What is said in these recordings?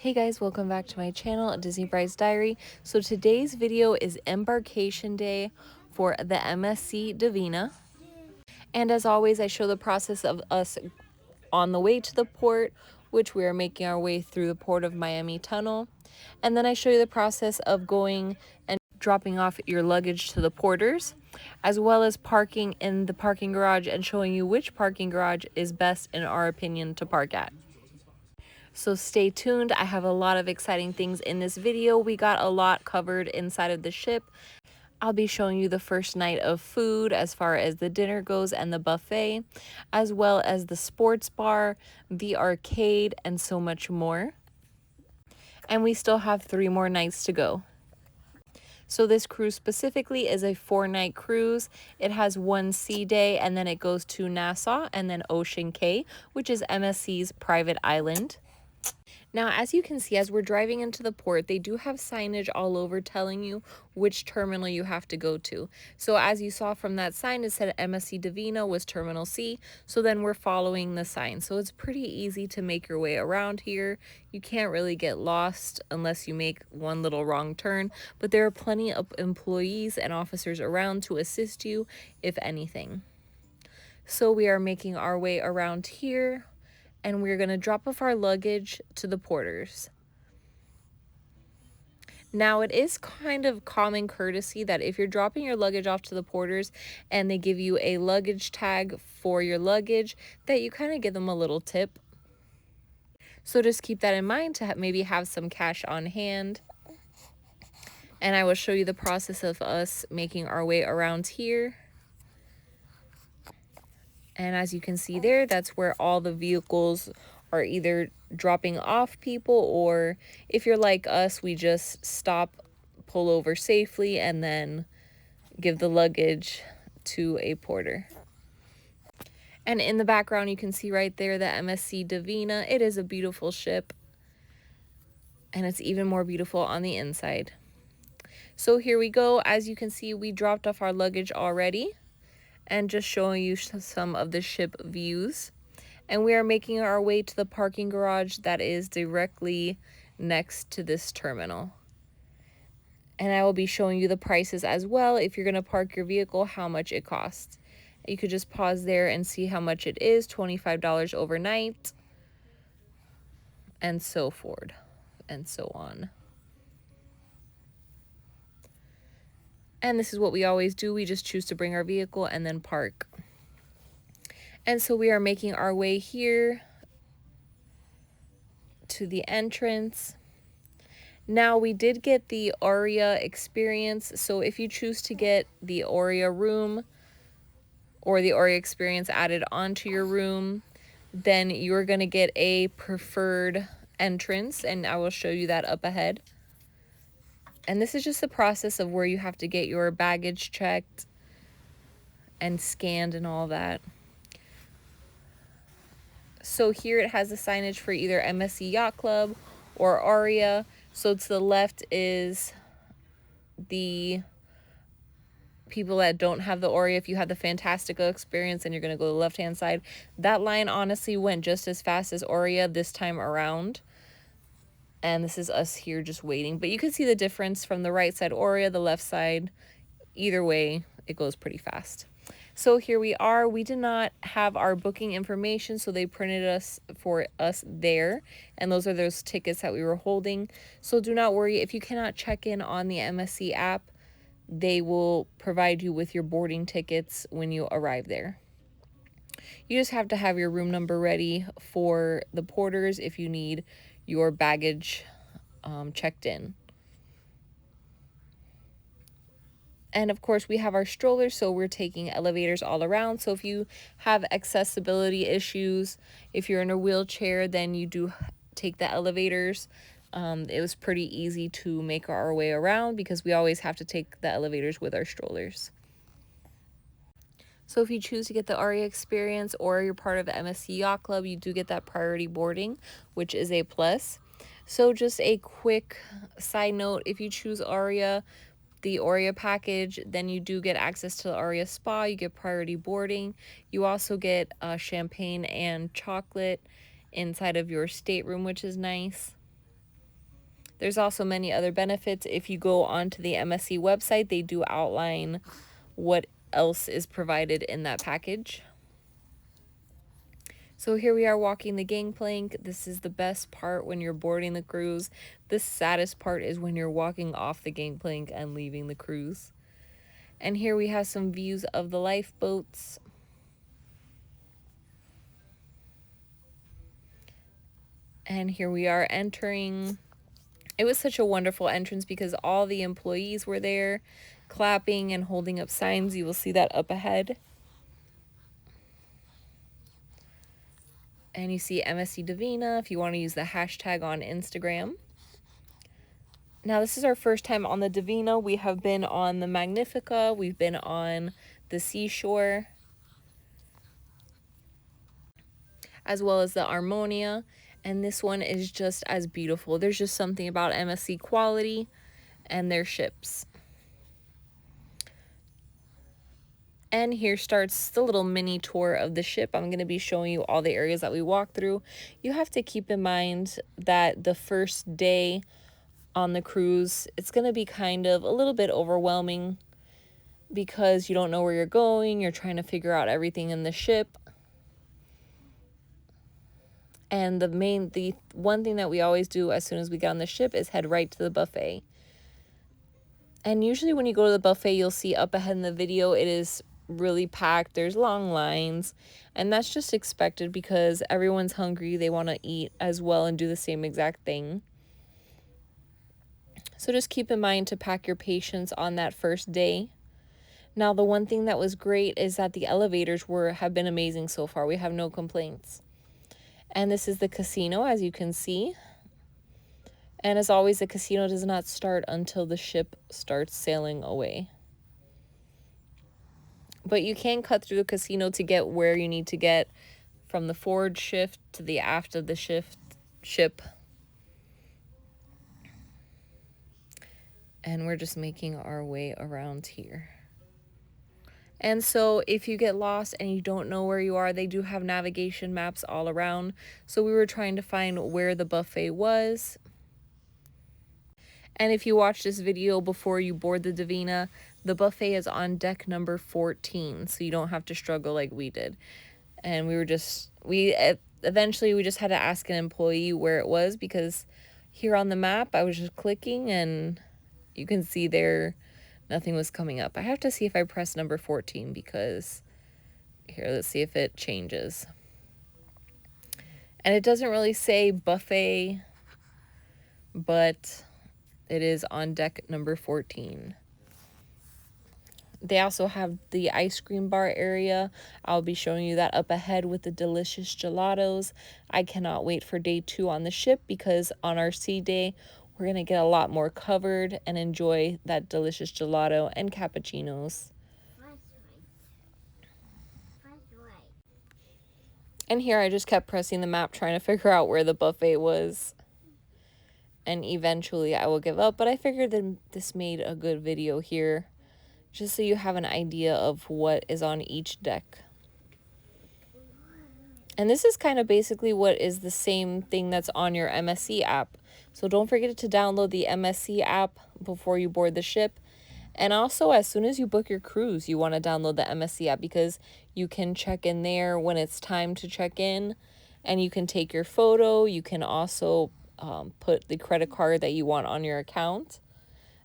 Hey guys, welcome back to my channel, Disney Bride's Diary. So today's video is embarkation day for the MSC Divina. And as always, I show the process of us on the way to the port, which we are making our way through the Port of Miami Tunnel. And then I show you the process of going and dropping off your luggage to the porters, as well as parking in the parking garage and showing you which parking garage is best in our opinion to park at. So stay tuned. I have a lot of exciting things in this video. We got a lot covered inside of the ship. I'll be showing you the first night of food as far as the dinner goes and the buffet, as well as the sports bar, the arcade, and so much more. And we still have 3 more nights to go. So this cruise specifically is a 4-night cruise. It has 1 sea day and then it goes to Nassau and then Ocean Cay, which is MSC's private island. Now, as you can see, as we're driving into the port, they do have signage all over telling you which terminal you have to go to. So as you saw from that sign, it said MSC Divina was Terminal C. So then we're following the sign. So it's pretty easy to make your way around here. You can't really get lost unless you make one little wrong turn. But there are plenty of employees and officers around to assist you, if anything. So we are making our way around here, and we're going to drop off our luggage to the porters. Now, it is kind of common courtesy that if you're dropping your luggage off to the porters and they give you a luggage tag for your luggage, that you kind of give them a little tip. So just keep that in mind to maybe have some cash on hand. And I will show you the process of us making our way around here. And as you can see there, that's where all the vehicles are either dropping off people, or if you're like us, we just stop, pull over safely, and then give the luggage to a porter. And in the background, you can see right there the MSC Divina. It is a beautiful ship, and it's even more beautiful on the inside. So here we go. As you can see, we dropped off our luggage already, and just showing you some of the ship views. And we are making our way to the parking garage that is directly next to this terminal. And I will be showing you the prices as well. If you're going to park your vehicle, how much it costs. You could just pause there and see how much it is. $25 overnight, and so forth and so on. And this is what we always do. We just choose to bring our vehicle and then park. And so we are making our way here to the entrance. Now, we did get the Aurea experience. So if you choose to get the Aurea room or the Aurea experience added onto your room, then you're going to get a preferred entrance. And I will show you that up ahead. And this is just the process of where you have to get your baggage checked and scanned and all that. So here it has the signage for either MSC Yacht Club or Aurea. So to the left is the people that don't have the Aurea. If you have the Fantastica experience and you're going to go to the left-hand side, that line honestly went just as fast as Aurea this time around. And this is us here just waiting. But you can see the difference from the right side Aurea, the left side. Either way, it goes pretty fast. So here we are. We did not have our booking information, so they printed us for us there. And those are those tickets that we were holding. So do not worry. If you cannot check in on the MSC app, they will provide you with your boarding tickets when you arrive there. You just have to have your room number ready for the porters if you need your baggage checked in. And of course, we have our strollers, so we're taking elevators all around. So if you have accessibility issues, if you're in a wheelchair, then you do take the elevators. It was pretty easy to make our way around because we always have to take the elevators with our strollers. So if you choose to get the Aurea experience or you're part of the MSC Yacht Club, you do get that priority boarding, which is a plus. So just a quick side note, if you choose Aurea, the Aurea package, then you do get access to the Aurea spa. You get priority boarding. You also get champagne and chocolate inside of your stateroom, which is nice. There's also many other benefits. If you go onto the MSC website, they do outline what else is provided in that package. So here we are walking the gangplank. This is the best part when you're boarding the cruise. The saddest part is when you're walking off the gangplank and leaving the cruise. And here we have some views of the lifeboats. And here we are entering. It was such a wonderful entrance because all the employees were there clapping and holding up signs. You will see that up ahead. And you see MSC Divina if you want to use the hashtag on Instagram. Now, this is our first time on the Divina. We have been on the Magnifica. We've been on the Seashore, as well as the Harmonia. And this one is just as beautiful. There's just something about MSC quality and their ships. And here starts the little mini tour of the ship. I'm going to be showing you all the areas that we walked through. You have to keep in mind that the first day on the cruise, it's going to be kind of a little bit overwhelming because you don't know where you're going. You're trying to figure out everything in the ship. And the one thing that we always do as soon as we get on the ship is head right to the buffet. And usually when you go to the buffet, you'll see up ahead in the video, it is really packed. There's long lines, and that's just expected because everyone's hungry. They want to eat as well and do the same exact thing. So just keep in mind to pack your patience on that first day. Now, the one thing that was great is that the elevators have been amazing so far. We have no complaints. And this is the casino, as you can see. And as always, the casino does not start until the ship starts sailing away. But you can cut through the casino to get where you need to get from the forward shift to the aft of the ship. And we're just making our way around here. And so if you get lost and you don't know where you are, they do have navigation maps all around. So we were trying to find where the buffet was. And if you watch this video before you board the Divina, the buffet is on deck number 14, so you don't have to struggle like we did. And eventually we just had to ask an employee where it was, because here on the map I was just clicking and you can see there nothing was coming up. I have to see if I press number 14 because here, let's see if it changes. And it doesn't really say buffet, but it is on deck number 14. They also have the ice cream bar area. I'll be showing you that up ahead with the delicious gelatos. I cannot wait for day 2 on the ship because on our sea day, we're going to get a lot more covered and enjoy that delicious gelato and cappuccinos. And here I just kept pressing the map trying to figure out where the buffet was. And eventually I will give up, but I figured that this made a good video here, just so you have an idea of what is on each deck. And this is kind of basically what is the same thing that's on your MSC app. So don't forget to download the MSC app before you board the ship. And also, as soon as you book your cruise, you want to download the MSC app because you can check in there when it's time to check in, and you can take your photo. You can also put the credit card that you want on your account.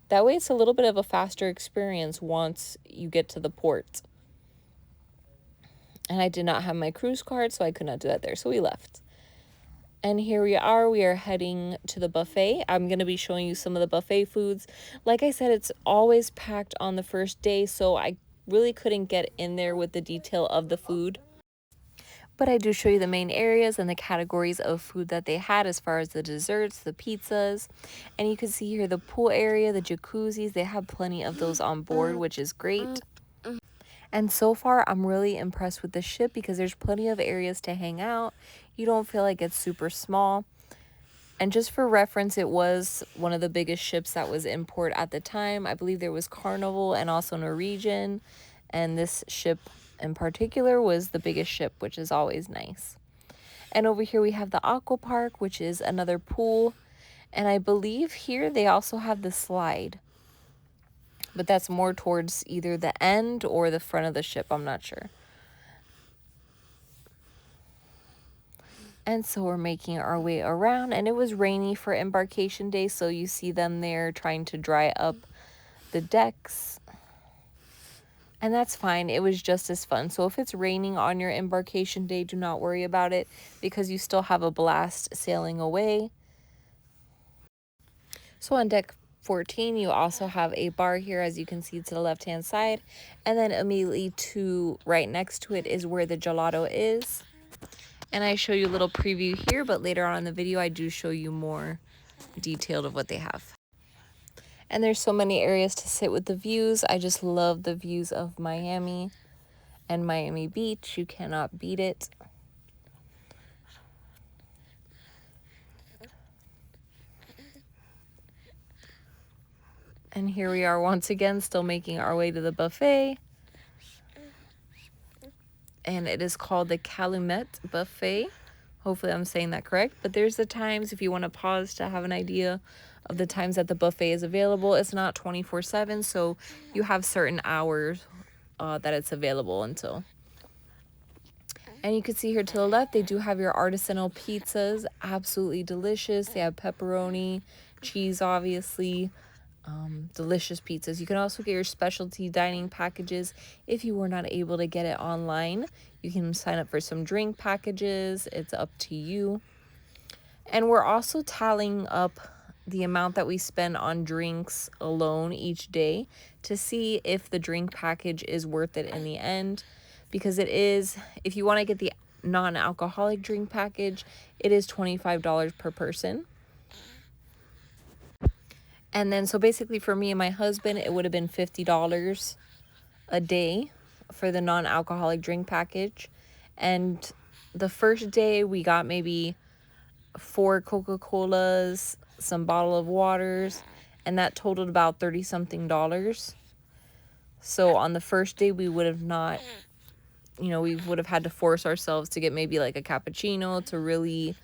That way it's a little bit of a faster experience once you get to the port. And I did not have my cruise card, so I could not do that there, so we left. And here we are heading to the buffet. I'm going to be showing you some of the buffet foods. Like I said, it's always packed on the first day, so I really couldn't get in there with the detail of the food. But I do show you the main areas and the categories of food that they had as far as the desserts, the pizzas. And you can see here the pool area, the jacuzzis. They have plenty of those on board, which is great. And so far, I'm really impressed with the ship because there's plenty of areas to hang out. You don't feel like it's super small. And just for reference, it was one of the biggest ships that was in port at the time. I believe there was Carnival and also Norwegian. And this ship in particular was the biggest ship, which is always nice. And over here we have the aqua park, which is another pool. And I believe here they also have the slide, but that's more towards either the end or the front of the ship. I'm not sure. And so we're making our way around, and it was rainy for embarkation day, so you see them there trying to dry up the decks. And that's fine. It was just as fun. So if it's raining on your embarkation day, do not worry about it, because you still have a blast sailing away. So on deck 14, you also have a bar here, as you can see to the left-hand side. And then immediately to right next to it is where the gelato is. And I show you a little preview here, but later on in the video, I do show you more detailed of what they have. And there's so many areas to sit with the views. I just love the views of Miami and Miami Beach. You cannot beat it. And here we are once again, still making our way to the buffet. And it is called the Calumet Buffet. Hopefully I'm saying that correct. But there's the times if you want to pause to have an idea of the times that the buffet is available. It's not 24/7, so you have certain hours that it's available until. And you can see here to the left, they do have your artisanal pizzas. Absolutely delicious. They have pepperoni, cheese, obviously. Delicious pizzas. You can also get your specialty dining packages if you were not able to get it online. You can sign up for some drink packages. It's up to you. And we're also tallying up the amount that we spend on drinks alone each day to see if the drink package is worth it in the end, because it is, if you want to get the non-alcoholic drink package, it is $25 per person. And then, so basically for me and my husband, it would have been $50 a day for the non-alcoholic drink package. And the first day we got maybe 4 Coca-Colas, some bottle of waters, and that totaled about 30 something dollars. So on the first day we would have not, we would have had to force ourselves to get maybe like a cappuccino to really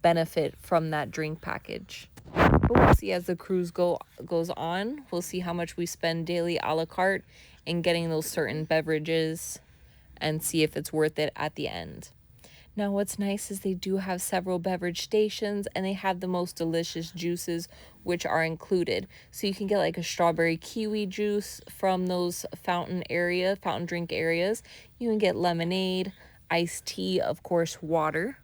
benefit from that drink package. But we'll see as the cruise goes on. We'll see how much we spend daily a la carte in getting those certain beverages and see if it's worth it at the end. Now, what's nice is they do have several beverage stations, and they have the most delicious juices, which are included. So you can get like a strawberry kiwi juice from those fountain drink areas. You can get lemonade, iced tea, of course, water.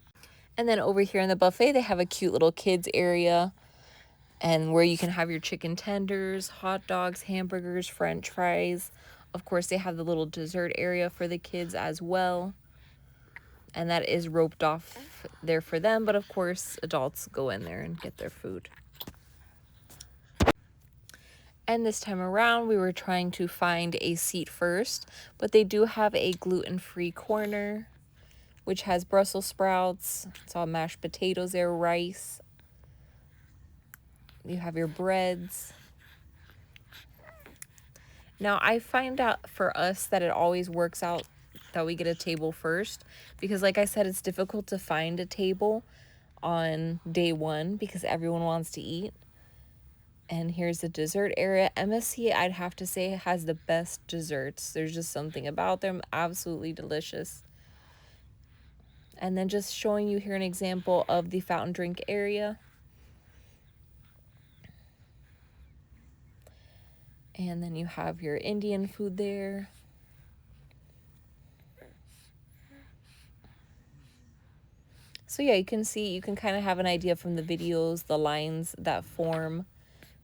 And then over here in the buffet, they have a cute little kids area, and where you can have your chicken tenders, hot dogs, hamburgers, french fries. Of course, they have the little dessert area for the kids as well. And that is roped off there for them. But of course, adults go in there and get their food. And this time around, we were trying to find a seat first. But they do have a gluten-free corner, which has Brussels sprouts. It's all mashed potatoes there, rice. You have your breads. Now, I find out for us that it always works out that we get a table first, because like I said, it's difficult to find a table on day one because everyone wants to eat. And here's the dessert area. MSC, I'd have to say, has the best desserts. There's just something about them, absolutely delicious. And then just showing you here an example of the fountain drink area. And then you have your Indian food there. So yeah, you can kind of have an idea from the videos, the lines that form.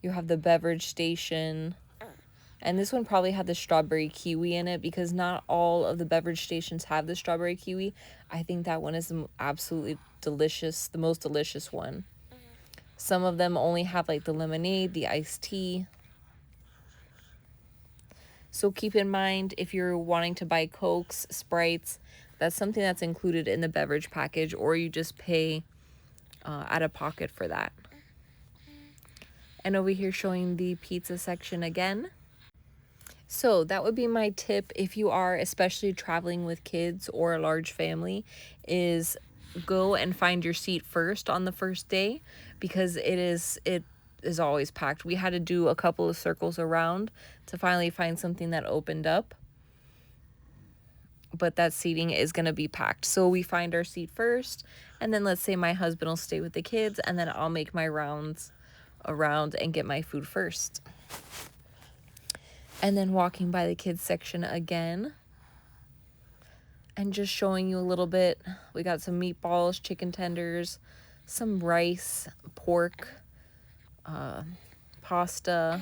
You have the beverage station. And this one probably had the strawberry kiwi in it, because not all of the beverage stations have the strawberry kiwi. I think that one is absolutely delicious, the most delicious one. Some of them only have like the lemonade, the iced tea. So keep in mind, if you're wanting to buy Cokes, Sprites, that's something that's included in the beverage package, or you just pay out of pocket for that. And over here showing the pizza section again. So that would be my tip if you are especially traveling with kids or a large family, is go and find your seat first on the first day, because it is always packed. We had to do a couple of circles around to finally find something that opened up, but that seating is going to be packed. So we find our seat first, and then let's say my husband will stay with the kids, and then I'll make my rounds around and get my food first. And then walking by the kids section again and just showing you a little bit. We got some meatballs, chicken tenders, some rice, pork, pasta.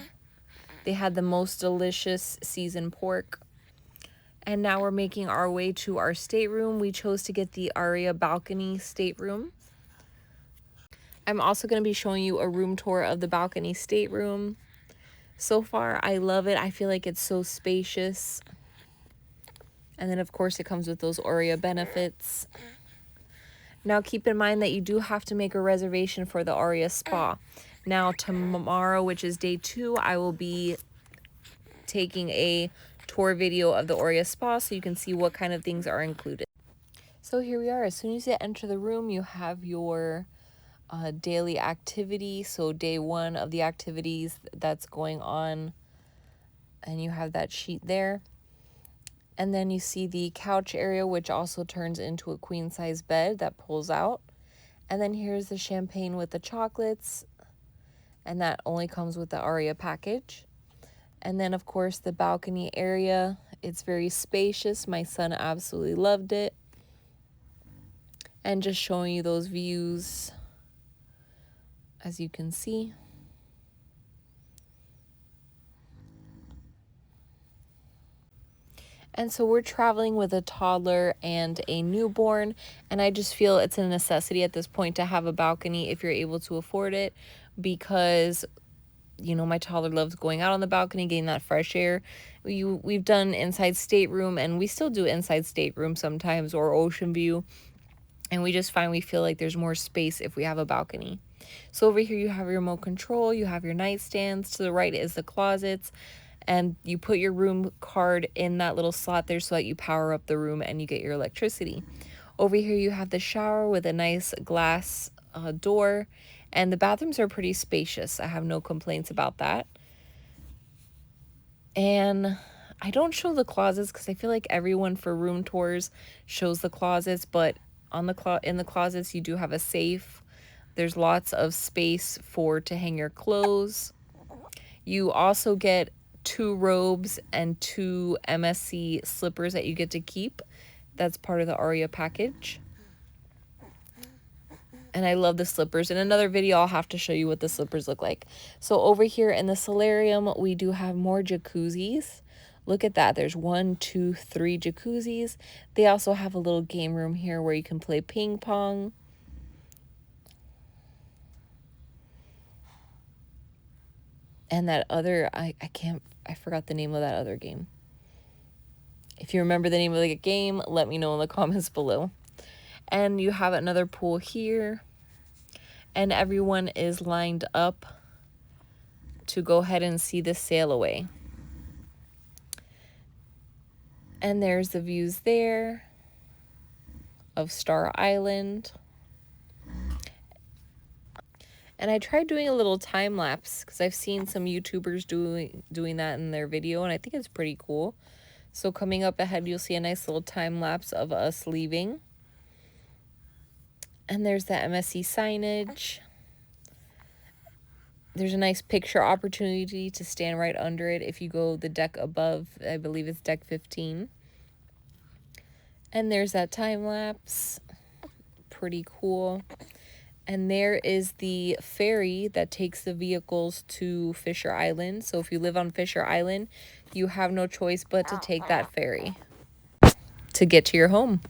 They had the most delicious seasoned pork. And now we're making our way to our stateroom. We chose to get the Aurea balcony stateroom. I'm also going to be showing you a room tour of the balcony stateroom. So far, I love it. I feel like it's so spacious. And then, of course, it comes with those Aurea benefits. Now, keep in mind that you do have to make a reservation for the Aurea spa. Now, tomorrow, which is day 2, I will be taking a tour video of the Aurea spa so you can see what kind of things are included. So here we are. As soon as you enter the room, you have your daily activity. So day 1 of the activities that's going on, and you have that sheet there. And then you see the couch area, which also turns into a queen size bed that pulls out. And then here's the champagne with the chocolates, and that only comes with the Aurea package. And then, of course, the balcony area. It's very spacious. My son absolutely loved it. And just showing you those views, as you can see. And so we're traveling with a toddler and a newborn, and I just feel it's a necessity at this point to have a balcony if you're able to afford it, because you know, my toddler loves going out on the balcony, getting that fresh air. We've done inside stateroom, and we still do inside stateroom sometimes, or ocean view. And we just find we feel like there's more space if we have a balcony. So over here you have your remote control, you have your nightstands. To the right is the closets. And you put your room card in that little slot there so that you power up the room and you get your electricity. Over here you have the shower with a nice glass door. And the bathrooms are pretty spacious. I have no complaints about that. And I don't show the closets because I feel like everyone for room tours shows the closets, but on the in the closets you do have a safe. There's lots of space to hang your clothes. You also get 2 robes and 2 MSC slippers that you get to keep. That's part of the Aurea package. And I love the slippers. In another video, I'll have to show you what the slippers look like. So over here in the solarium, we do have more jacuzzis. Look at that. There's 1, 2, 3 jacuzzis. They also have a little game room here where you can play ping pong. And that other, I forgot the name of that other game. If you remember the name of the game, let me know in the comments below. And you have another pool here. And everyone is lined up to go ahead and see the Sailaway. And there's the views there of Star Island. And I tried doing a little time lapse because I've seen some YouTubers doing that in their video, and I think it's pretty cool. So coming up ahead, you'll see a nice little time lapse of us leaving. And there's the MSC signage. There's a nice picture opportunity to stand right under it if you go the deck above. I believe it's deck 15. And there's that time lapse. Pretty cool. And there is the ferry that takes the vehicles to Fisher Island. So if you live on Fisher Island, you have no choice but to take that ferry to get to your home.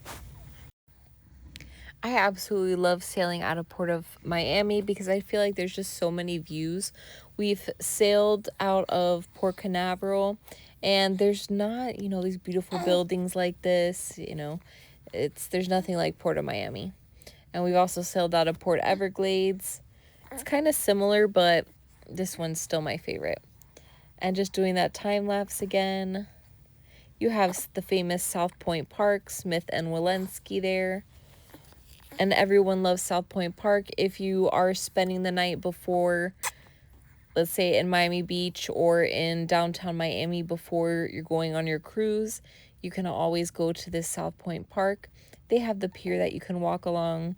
I absolutely love sailing out of Port of Miami because I feel like there's just so many views. We've sailed out of Port Canaveral, and there's not, you know, these beautiful buildings like this, you know. There's nothing like Port of Miami. And we've also sailed out of Port Everglades. It's kind of similar, but this one's still my favorite. And just doing that time lapse again. You have the famous South Point Park, Smith and Walensky there. And everyone loves South Point Park. If you are spending the night before, let's say in Miami Beach or in downtown Miami before you're going on your cruise, you can always go to this South Point Park. They have the pier that you can walk along.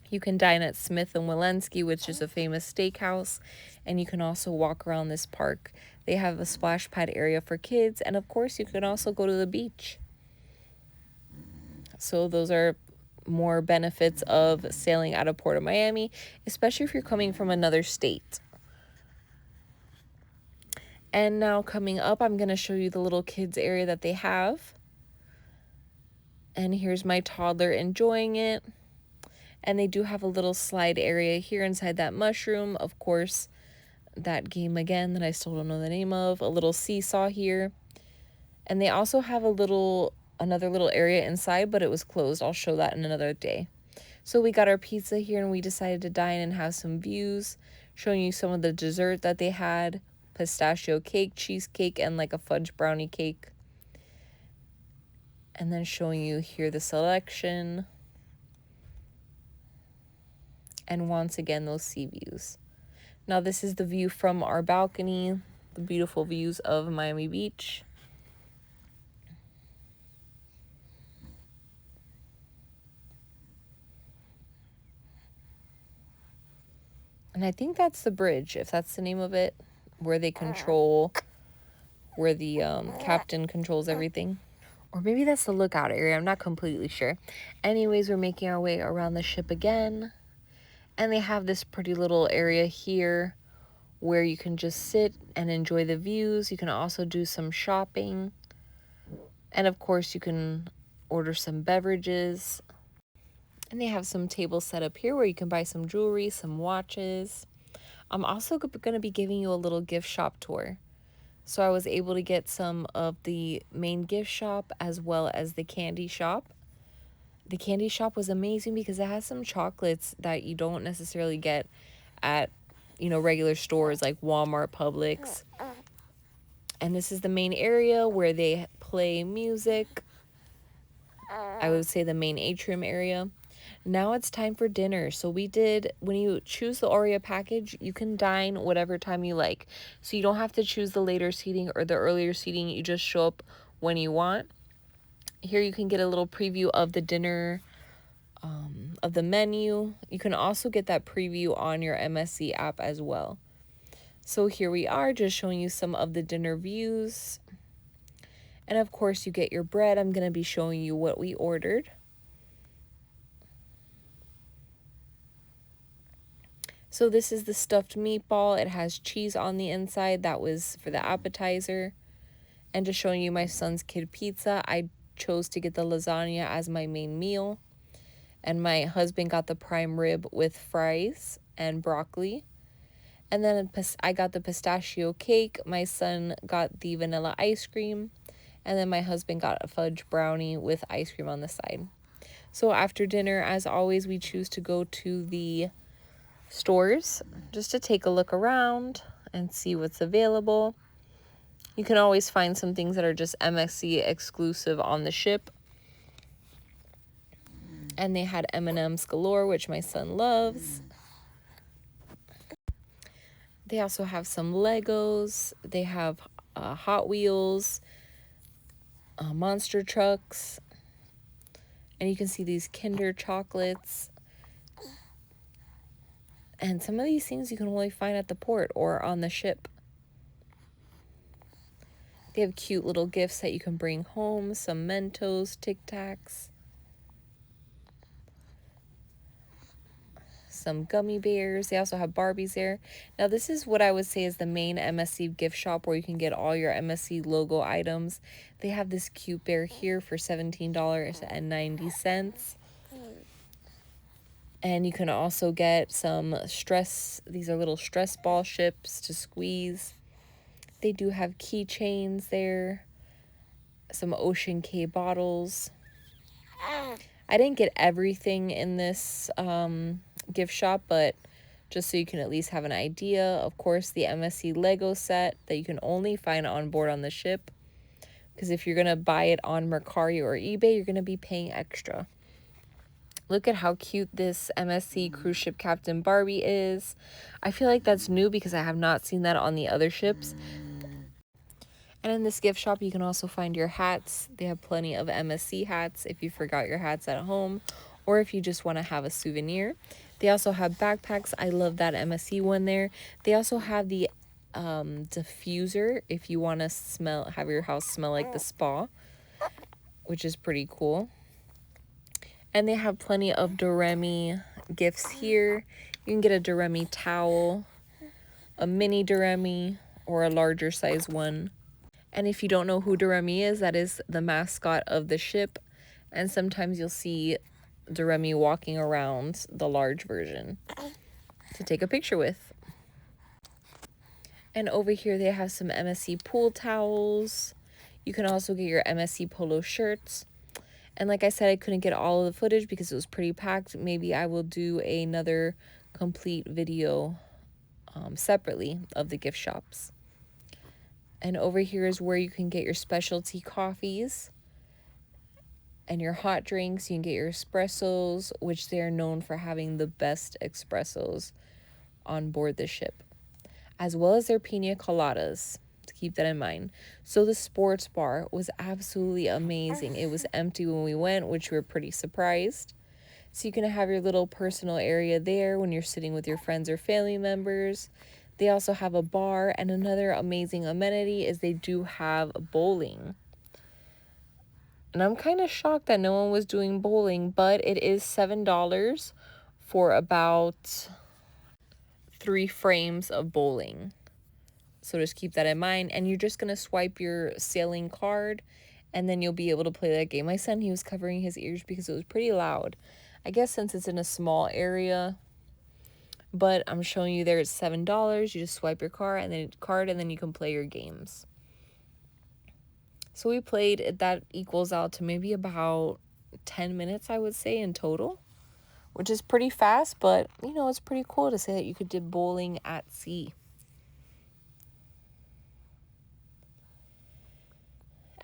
You can dine at Smith and Walensky, which is a famous steakhouse, and you can also walk around this park. They have a splash pad area for kids, and of course you can also go to the beach. So those are more benefits of sailing out of Port of Miami, especially if you're coming from another state. And now coming up, I'm going to show you the little kids area that they have. And here's my toddler enjoying it. And they do have a little slide area here inside that mushroom. Of course, that game again that I still don't know the name of. A little seesaw here. And they also have another little area inside, but it was closed. I'll show that in another day. So we got our pizza here and we decided to dine and have some views, showing you some of the dessert that they had. Pistachio cake, cheesecake, and like a fudge brownie cake. And then showing you here the selection. And once again, those sea views. Now this is the view from our balcony, the beautiful views of Miami Beach. And I think that's the bridge, if that's the name of it, where they control, where the captain controls everything. Or maybe that's the lookout area, I'm not completely sure. Anyways, we're making our way around the ship again. And they have this pretty little area here where you can just sit and enjoy the views. You can also do some shopping. And of course, you can order some beverages. And they have some tables set up here where you can buy some jewelry, some watches. I'm also going to be giving you a little gift shop tour. So I was able to get some of the main gift shop as well as the candy shop. The candy shop was amazing because it has some chocolates that you don't necessarily get at, regular stores like Walmart, Publix. And this is the main area where they play music. I would say the main atrium area. Now it's time for dinner. So when you choose the Aurea package, you can dine whatever time you like. So you don't have to choose the later seating or the earlier seating. You just show up when you want. Here you can get a little preview of the dinner, of the menu. You can also get that preview on your MSC app as well. So here we are, just showing you some of the dinner views. And of course you get your bread. I'm going to be showing you what we ordered. So this is the stuffed meatball. It has cheese on the inside. That was for the appetizer. And just showing you my son's kid pizza. I chose to get the lasagna as my main meal. And my husband got the prime rib with fries and broccoli. And then I got the pistachio cake. My son got the vanilla ice cream. And then my husband got a fudge brownie with ice cream on the side. So after dinner, as always, we choose to go to the stores just to take a look around and see what's available. You can always find some things that are just MSC exclusive on the ship. And they had M&M's galore, which my son loves. They also have some Legos. They have Hot Wheels, monster trucks. And you can see these Kinder chocolates. And some of these things you can only find at the port or on the ship. They have cute little gifts that you can bring home. Some Mentos, Tic Tacs. Some gummy bears. They also have Barbies there. Now this is what I would say is the main MSC gift shop where you can get all your MSC logo items. They have this cute bear here for $17.90. And you can also get some these are little stress ball ships to squeeze. They do have keychains there. Some Ocean K bottles. I didn't get everything in this gift shop, but just so you can at least have an idea. Of course, the MSC Lego set that you can only find on board on the ship. Because if you're going to buy it on Mercari or eBay, you're going to be paying extra. Look at how cute this MSC cruise ship Captain Barbie is. I feel like that's new because I have not seen that on the other ships. And in this gift shop, you can also find your hats. They have plenty of MSC hats if you forgot your hats at home or if you just want to have a souvenir. They also have backpacks. I love that MSC one there. They also have the diffuser if you want to have your house smell like the spa, which is pretty cool. And they have plenty of Doremi gifts here. You can get a Doremi towel, a mini Doremi, or a larger size one. And if you don't know who Doremi is, that is the mascot of the ship. And sometimes you'll see Doremi walking around the large version to take a picture with. And over here they have some MSC pool towels. You can also get your MSC polo shirts. And like I said, I couldn't get all of the footage because it was pretty packed. Maybe I will do another complete video separately of the gift shops. And over here is where you can get your specialty coffees and your hot drinks. You can get your espressos, which they are known for having the best espressos on board the ship, as well as their pina coladas. To keep that in mind. So the sports bar was absolutely amazing. It was empty when we went, which we were pretty surprised. So you can have your little personal area there when you're sitting with your friends or family members. They also have a bar, and another amazing amenity is they do have bowling. And I'm kind of shocked that no one was doing bowling, but it is $7 for about 3 frames of bowling. So just keep that in mind. And you're just going to swipe your sailing card and then you'll be able to play that game. My son, he was covering his ears because it was pretty loud. I guess since it's in a small area. But I'm showing you there it's $7. You just swipe your card and then you can play your games. So we played, that equals out to maybe about 10 minutes, I would say, in total. Which is pretty fast, but, you know, it's pretty cool to say that you could do bowling at sea.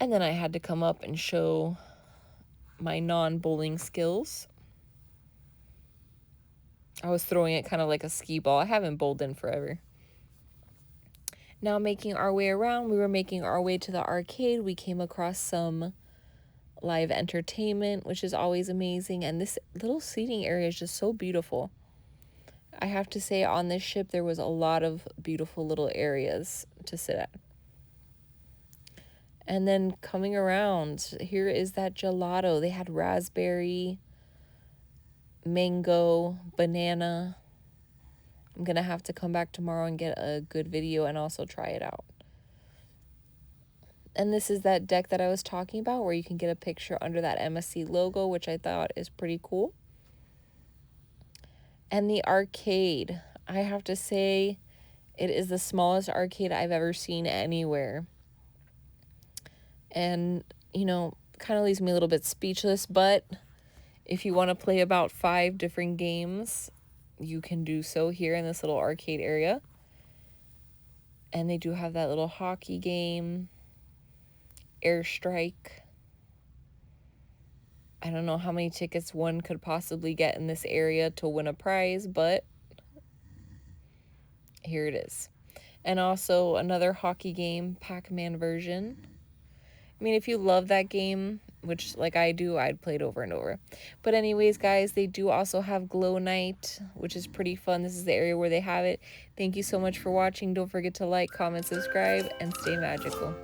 And then I had to come up and show my non-bowling skills. I was throwing it kind of like a skee ball. I haven't bowled in forever. Now making our way around, we were making our way to the arcade. We came across some live entertainment, which is always amazing. And this little seating area is just so beautiful. I have to say, on this ship, there was a lot of beautiful little areas to sit at. And then coming around, here is that gelato. They had raspberry, mango, banana. I'm going to have to come back tomorrow and get a good video and also try it out. And this is that deck that I was talking about where you can get a picture under that MSC logo, which I thought is pretty cool. And the arcade, I have to say, it is the smallest arcade I've ever seen anywhere. And, you know, kind of leaves me a little bit speechless, but if you want to play about 5 different games, you can do so here in this little arcade area. And they do have that little hockey game, airstrike. I don't know how many tickets one could possibly get in this area to win a prize, but here it is. And also another hockey game, Pac-Man version. I mean, if you love that game, which like I do, I'd play it over and over. But anyways, guys, they do also have Glow Night, which is pretty fun. This is the area where they have it. Thank you so much for watching. Don't forget to like, comment, subscribe, and stay magical.